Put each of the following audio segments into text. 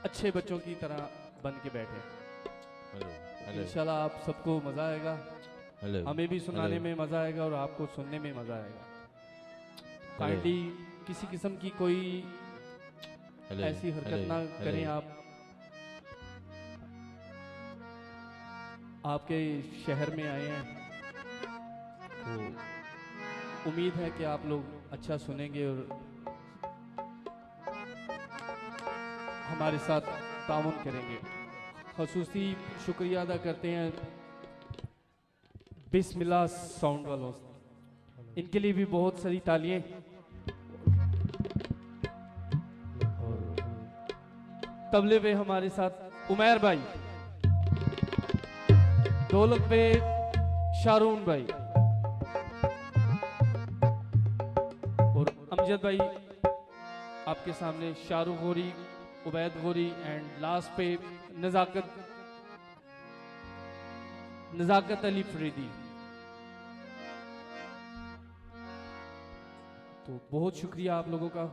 अच्छे बच्चों की तरह बन के बैठे। हेलो हेलो इंशाल्लाह आप सबको मज़ा आएगा, हेलो हमें भी सुनाने हेलो में मज़ा आएगा और आपको सुनने में मज़ा आएगा। हेलो काइंडली किसी किस्म की कोई हेलो ऐसी हरकत हेलो ना हेलो करें आप। आपके शहर में आए हैं तो उम्मीद है कि आप लोग अच्छा सुनेंगे और हमारे साथ ताउन करेंगे। खसूसी शुक्रिया अदा करते हैं बिस्मिल्लाह साउंड वालों से, इनके लिए भी बहुत सारी तालियां। और तबले पे हमारे साथ उमैर भाई, ढोलक पे शारून भाई और अमजद भाई आपके सामने, शाहरुख गोरी, उबैद गोरी एंड लास्ट पे नजाकत अली फरीदी। तो बहुत शुक्रिया आप लोगों का।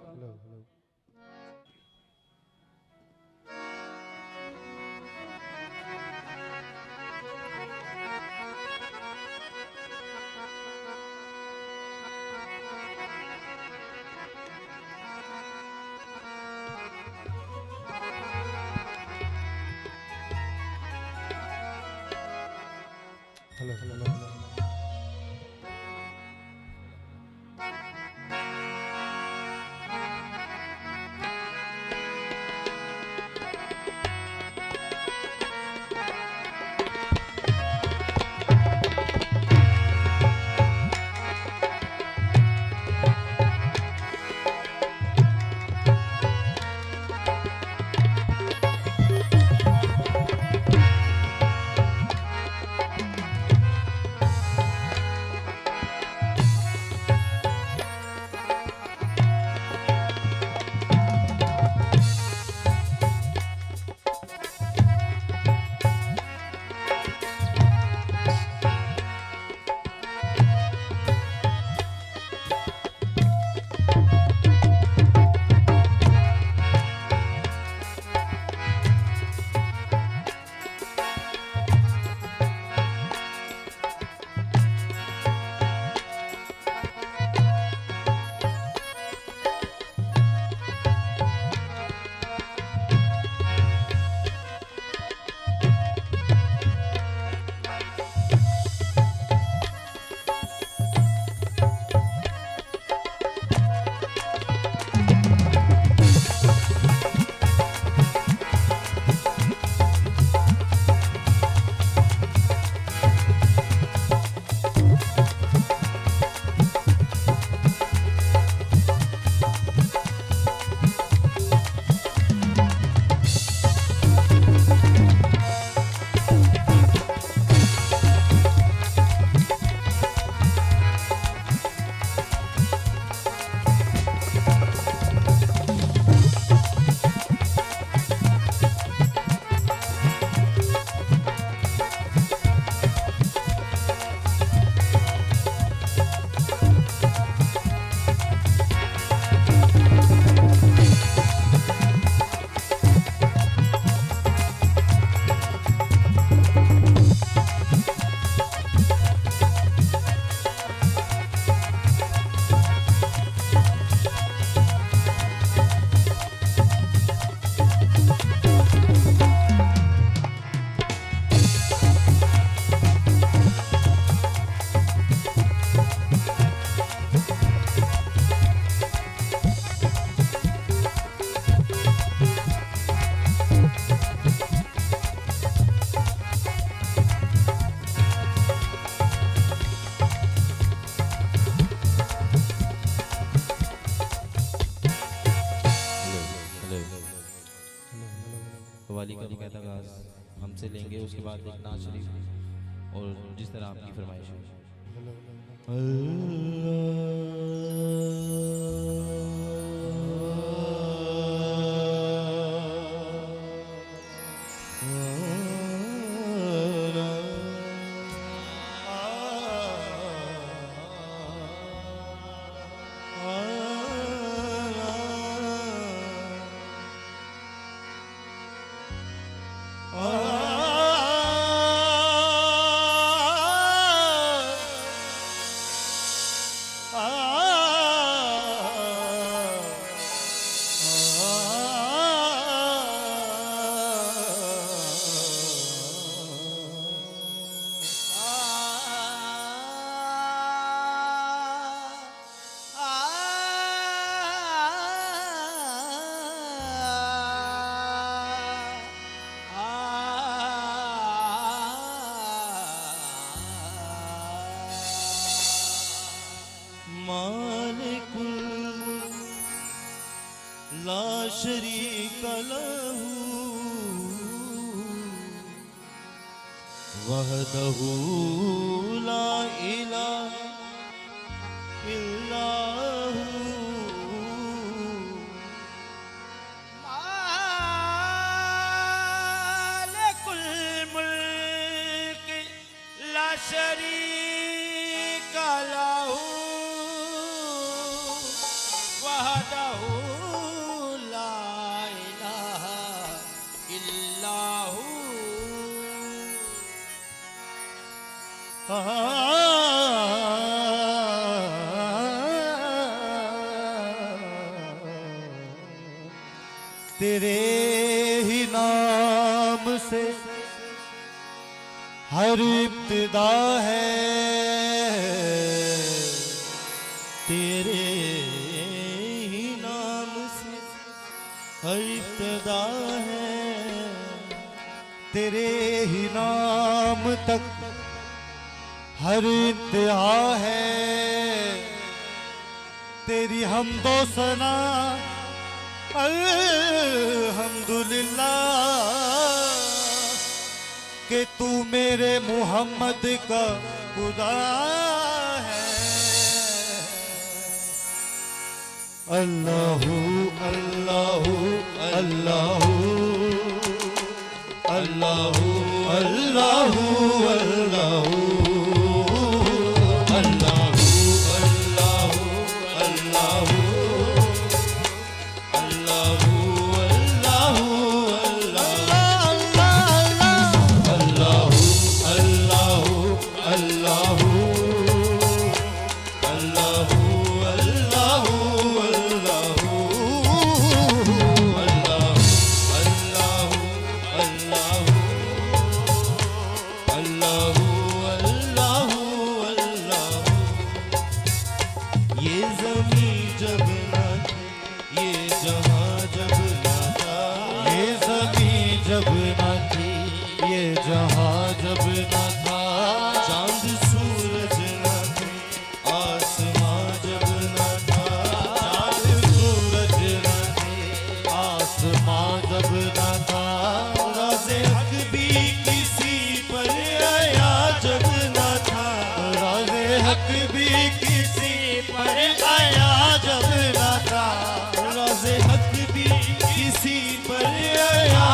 वाली का कहता गाज हमसे लेंगे, उसके बाद एक नाच शरीफ और जिस तरह आपकी फरमाइश है। मालिकुल ला शरीक लहू वहदहू ला इलाहा इल्लहू मालिकुल मुल्क ला शरीक लहू वहदहू ला इलाहा इल्लहू तेरे ही नाम से हर इब्तिदा है, तेरे ही नाम से हर इब्तिदा है, तेरे ही नाम तक हर इंतहा है, तेरी हमदो सना अल्हम्दुलिल्लाह कि तू मेरे मोहम्मद का खुदा है। अल्लाहू अल्लाहू अल्लाहू अल्लाहू अल्लाहू अल्लाहू जब न थी ये जहां जब न था, चांद सूरज न थे आसमां जब न था, चांद सूरज न थे आसमां जब न था, राज़े हक भी किसी पर आया जब न था, राज़े हक भी किसी पर आया जब न था, राज़े हक भी किसी पर आया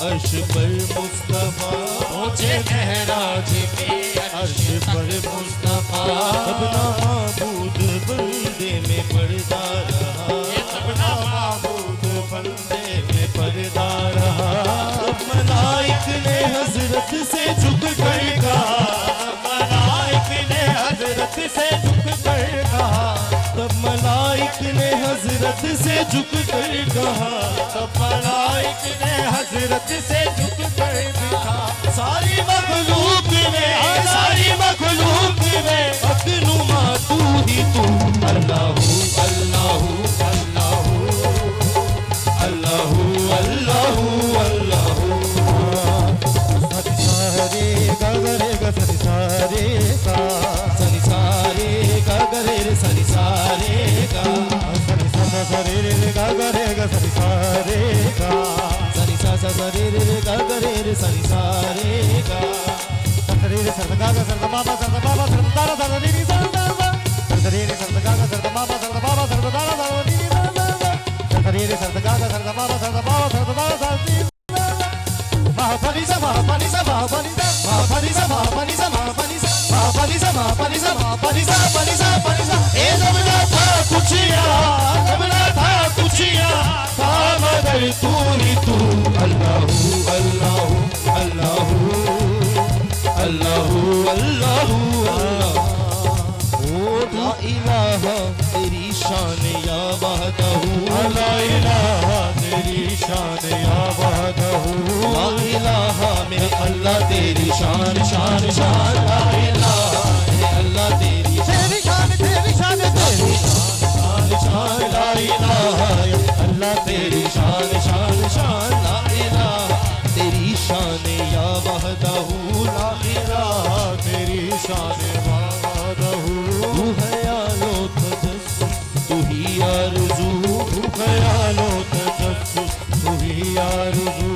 अर्श पर मुस्तफा पहुंचे महराज पे, अर्श पर मुस्तफा अपना माबूद बंदे में पर्दा रहा, अपना माबूद बंदे में पर्दा रहा, मलाइक ने हजरत से झुक कर कहा, मलाइक ने हजरत से झुक कर कहा, तब मलाइक ने हजरत हजरत से झुक कर कहा, तब मलाइक ने हजरत से झुक कर दिखा। सारी मखलूक में, सारी मखलूक में अकनुमा तू ही तू। अल्लाहू अल्लाहू अल्लाहू अल्लाहू अल्लाहू अल्लाहू। सनि सारे गा गा रे गा सनि सारे गा, सनि सारे गा गा रे रे सनि सारे गा, सनि सा सा सा रे रे गा गा रे गा सनि सारे गा, सनि सा सा सा रे रे गा गा रे रे सनि सारे गा। रे रे सर गा गा सर बाबा सर बाबा सर तारा तारा रे रे सर बाबा सर रे रे सर गा गा सर बाबा सर बाबा सर तारा तारा रे रे सर बाबा सर रे रे सर गा गा सर बाबा सर बाबा सर तारा तारा रे रे। महापनि सा महापनि सा महापनि सा महापनि सा महापनि सा महापनि सा महापनि सा महापनि सा महापनि सा पनि सा पनि सा। ए जब ना था कुछ यार, जब ना था कुछ यार, था मगर तू ही तू। अल्लाहू अल्लाहू अल्लाहू अल्लाहू अल्लाहू अल्लाह। ओ ला इलाहा तेरी शान या वहदहू, ला इलाहा तेरी शान या वहदहू। ला इलाहा मेरे अल्लाह तेरी शान शान शान। ला इलाहा मेरे अल्लाह तेरी शान तेरी शान तेरी शान शान। ला इलाहा अल्लाह तेरी शान शान शान। ला इलाहा तेरी शान या वहदहू, ला इलाहा तेरी शान वहदहू। तू ख्यालो तजस्सुस तू ही आरज़ू, तू ख्यालो तजस्सुस तू ही आरज़ू।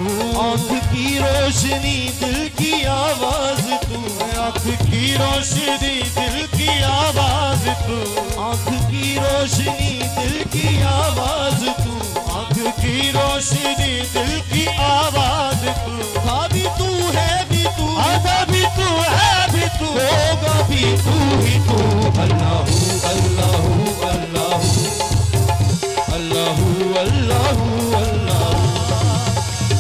आँख की रोशनी दिल की आवाज़ तू, आँख की रोशनी दिल की आवाज़ तू, आँख की रोशनी दिल की आवाज़ तू, आँख की रोशनी दिल की आवाज़ तू। था भी तू है भी तू, आधा भी तू है भी तू, होगा भी तू ही तू। अल्लाहू अल्लाहू अल्लाहू अल्लाहू अल्लाहू अल्लाहू।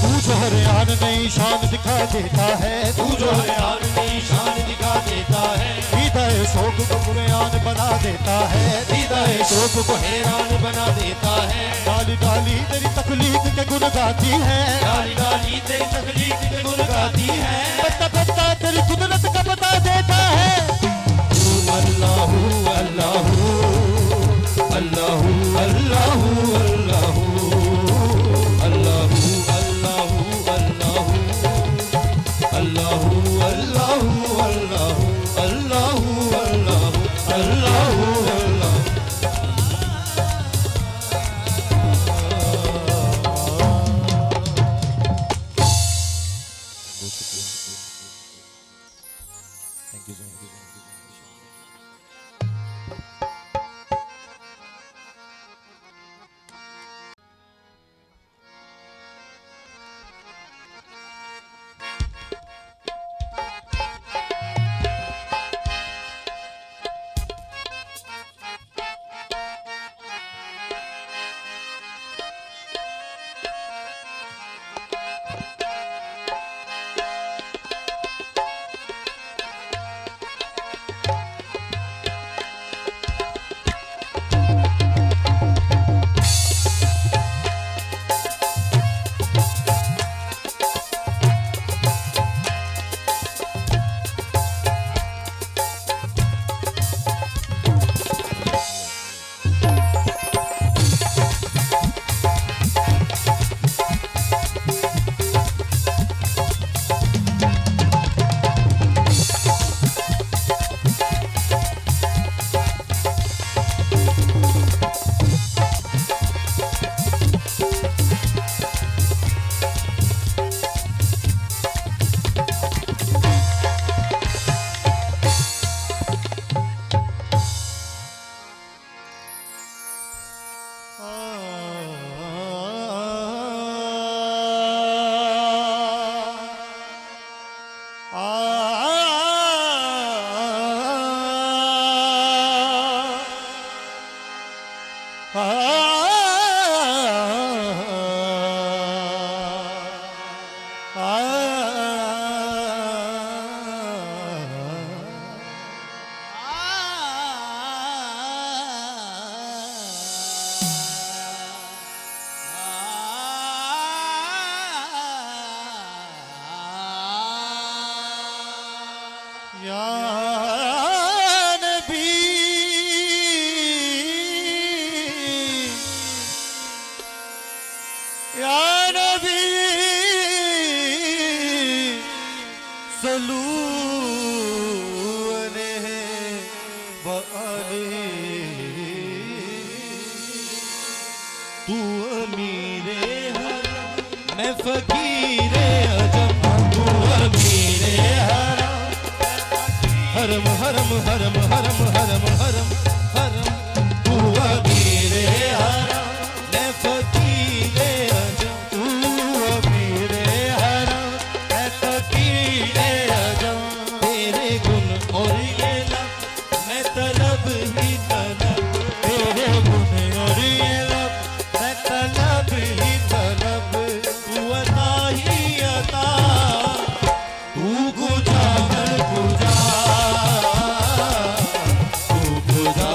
तू जो हर आन नई शान दिखा देता है, तू जो हर आन नई शान दिखा देता है। दीदाए शोक को कुरान बना देता है, दीदाए शोक को हैरान बना देता है। डाली डाली तेरी तकलीफ के गुण गाती है, डाली डाली तेरी तकलीफ के गुण गाती है। पत्ता पत्ता तेरी कुदरत का बता देता है। अल्लाहू अल्लाहू अल्लाहू अल्लाहू अल्लाहू अल्लाहू अल्लाहू अल्लाहू अल्लाहू अल्लाहू अल्लाहू अल्लाहू अल्लाहू अल्लाहू अल्लाहू। या नबी या नबी सलू अलैहि व अलैहि तू अमीरे हरम मैं फकीरे अजम तू अमीरे हरम हरम हरम हरम हरम हरम हरम तू अमीरे हरम मैं फकीरे अजम तू अमीरे हरम मैं फकीरे अजम तेरे गुण और ये लब मैं तलब ही तलब तेरे गुण और ये लब मैं तलब ही तलब तू अता ही अता तू गुजा मैं गुजा तू गुजा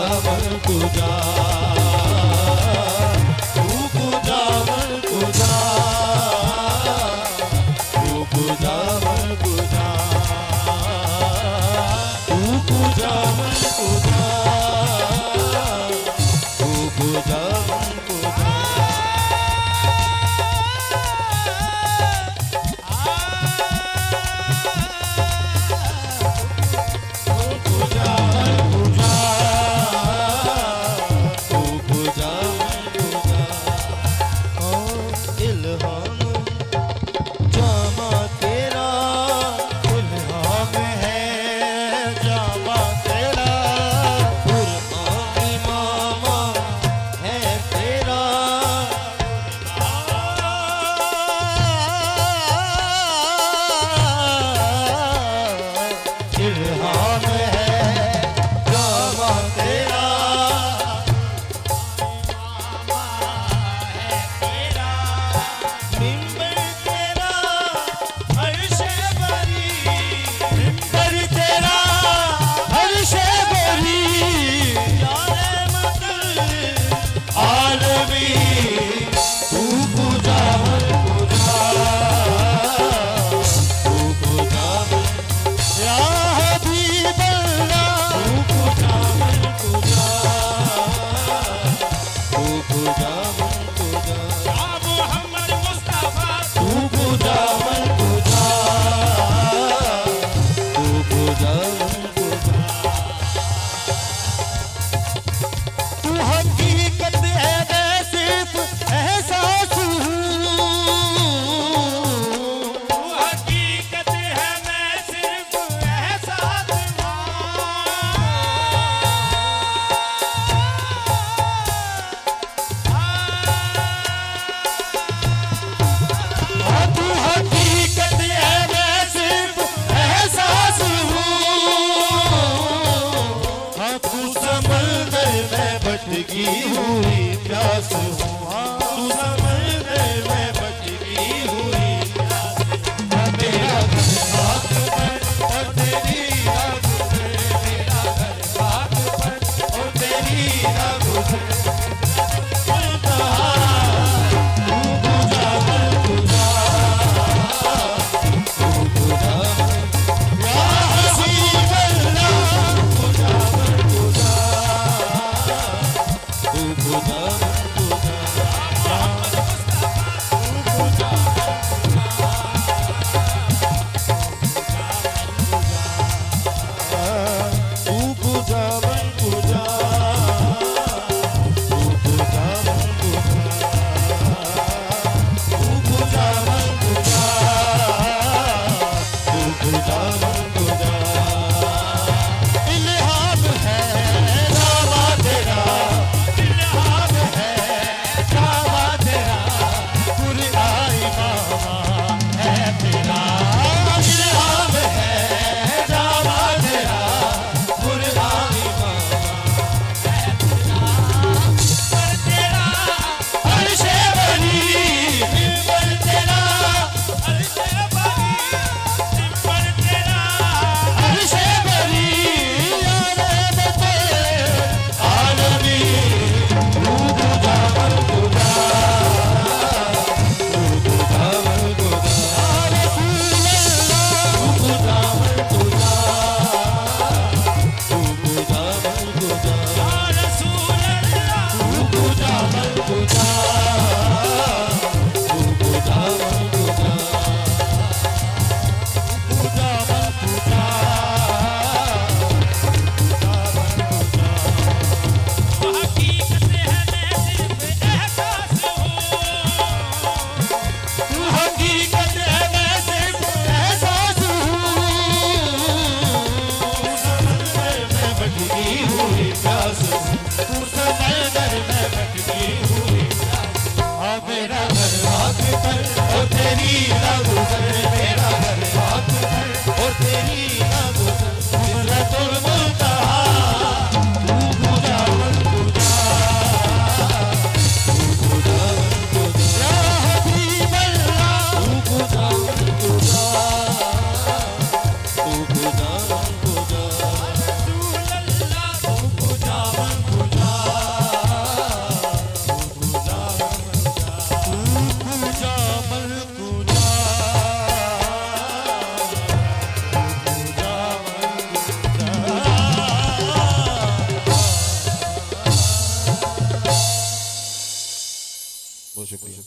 बहुत शुक्रिया।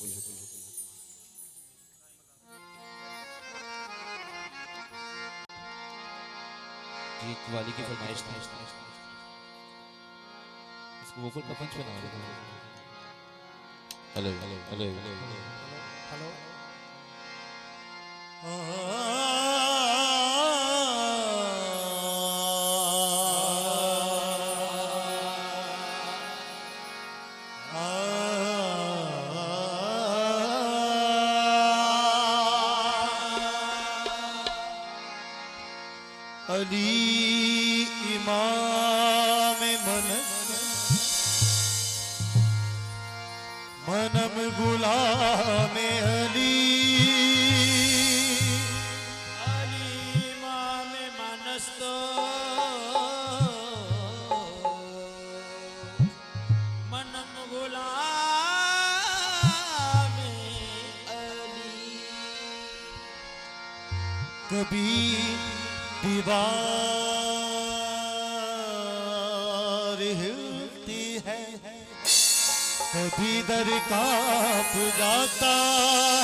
जी वाली की फरमाइश थी, इसको वोकल का पंच बना रहे थे। Hello hello hello hello Ali इमाम मनम गुलाम अली इमाम मनस्तो मनम गुलाम अली। कभी दीवार हिलती है, कभी दर कांप जाता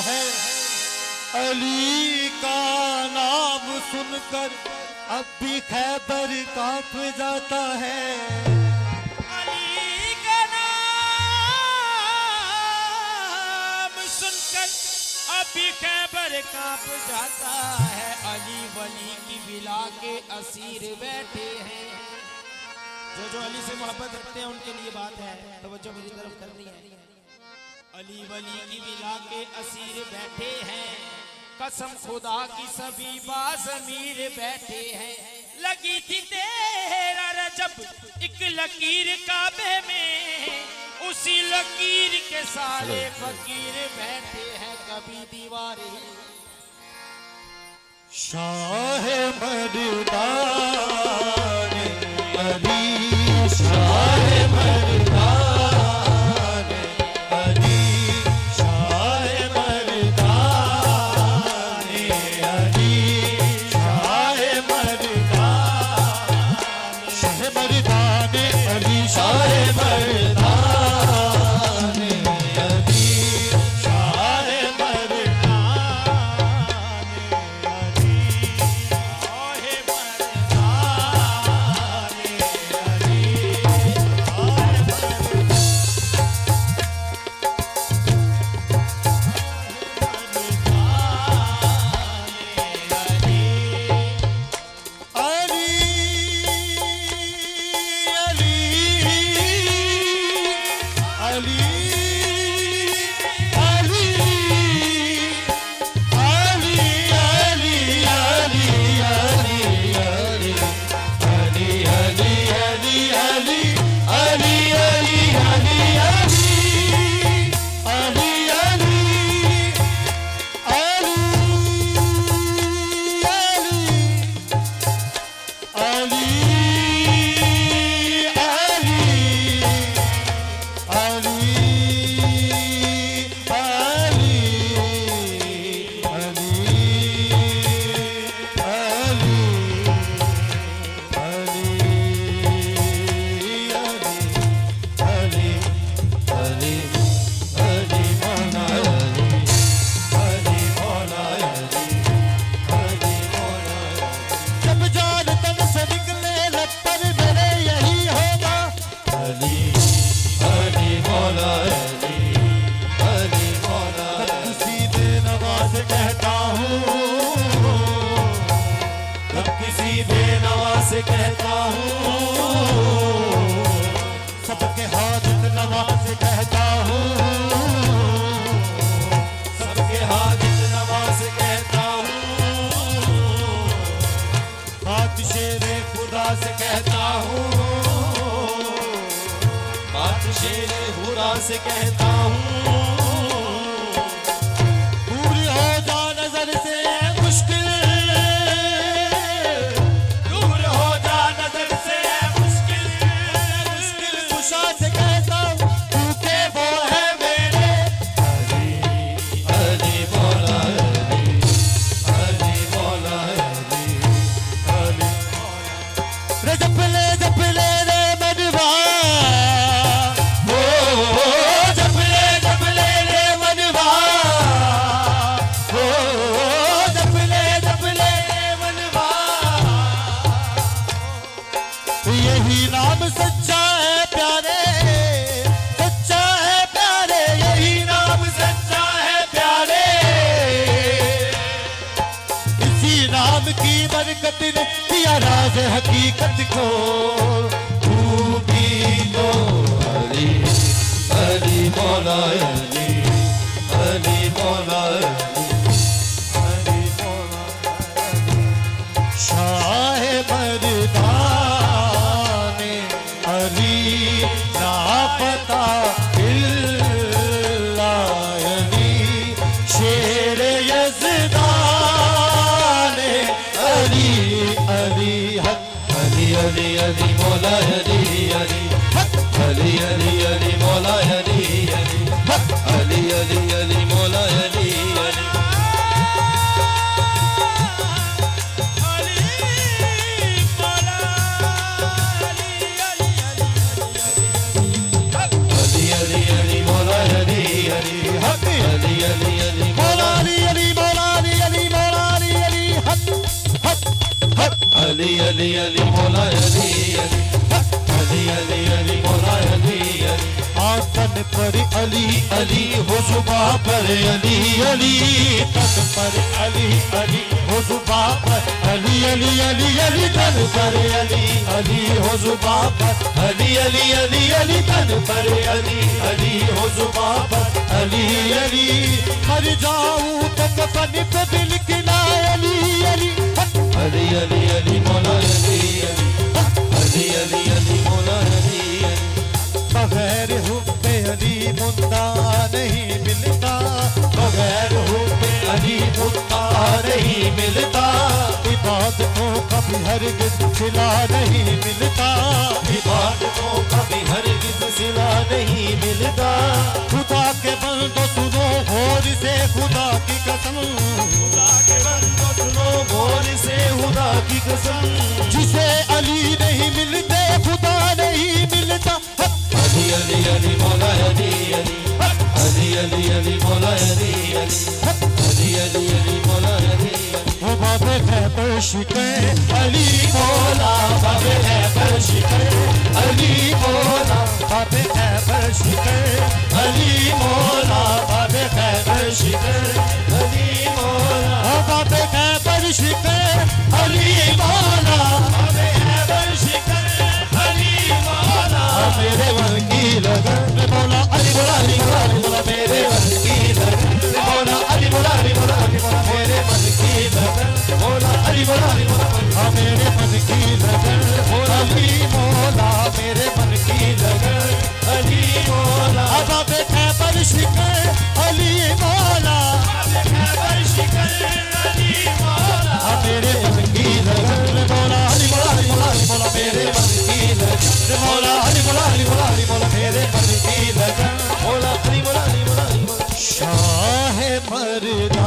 है, अली का नाम सुनकर अब भी खैबर कांप जाता है। अली का नाम सुनकर अभी खैबर कांप जाता है। अली वली की बिला के असीर बैठे हैं। जो अली से मोहब्बत रखते हैं उनके लिए बात है, तवज्जो मेरी तरफ करनी है। अली वली की बिला के असीर बैठे हैं, कसम खुदा की सभी बाज़मीर बैठे हैं। लगी थी तेरा रजब एक लकीर काबे में, उसी लकीर के सारे फकीर बैठे हैं। कभी दीवारें शाह मर्दान अली, शाह मर्दान अली, शाह मर्दान अली, शाह मर्दान, शाह मर्दान अली, शाह मर्दान अली, शाह से कहता हूँ, सबके हाजिर नवाज कहता हूँ, सबके हाजिर नवाज कहता हूँ, बात शेरे खुदा से कहता हूँ, बात शेरे खुदा से कहता हूँ। दूर हो जा नजर से मुश्किल, दूर हो जा नजर से मुश्किल, मुश्किल कुशा से कहता हूँ, क्योंकि वो है मेरे अली, अली मौला अली, अली मौला अली, अली रे जपले रे मनवा, ओ जपले दिया राज हकीकत को, तू भी तो अली अली मौला अली अली मौला अली मौला शाह मर्दाने अली लापता इल्ला अली शेर यज़दाने अली अली हक अली अली अली मौला अली अली हक अली अली अली मौला अली अली हक अली अली अली मौला अली अली अली अली अली मौला अली अली अली अली अली मौला अली अली आतन पर अली अली हो जुबा पर अली अली तन पर अली अली हो जुबा पर अली अली अली अली तन पर अली अली हो जुबा पर अली अली अली अली तन पर अली अली हो जुबा पर अली अली मर जाऊं तो कफन पे दिल किला अली अली अली अली अली मौला अली अली अली अली अली मौला अली अली बगैर हुब्बे अली मुद्दा नहीं मिलता, बगैर हुब्बे अली मुद्दा नहीं मिलता, इबादतों का भी हरगिज़ सिला नहीं मिलता, इबादतों का भी हरगिज़ सिला नहीं मिलता। खुदा के बंदो सुनो गौर से खुदा की कसम, खुदा के बंदो सुनो गौर से खुदा की कसम, जिसे अली नहीं मिलते खुदा नहीं मिलता। अली अली अली मौला अली अली अली अली अली मौला अली अली अली अली अली मौला अली वो बाबे है पर शिके अली मौला, बाबे है पर शिके अली मौला, बाबे है पर शिके अली मौला, बाबे है पर शिके अली मौला, बाबे है पर शिके अली मौला, बाबे है पर शिके अली मौला, मेरे मन की लगन मौला अली मौला अली मौला अली मौला, मेरे मन की लगन मौला अली मौला अली मौला अली मौला, मेरे मन की लगन मौला अली मौला अली मौला, मेरे मन की लगन अली मौला, मेरे मन की लगन अली मौला, बाबे खैबर शिकर अली मौला, बाबे खैबर शिकर अली मौला, मेरे मन की लगन मौला अली मौला अली मौला अली मौला, मेरे मन की लगन मौला अली मौला अली मौला अली मौला, मेरे मन की लगन मौला अली मौला अली मौला अली मौला। शाह मर्दा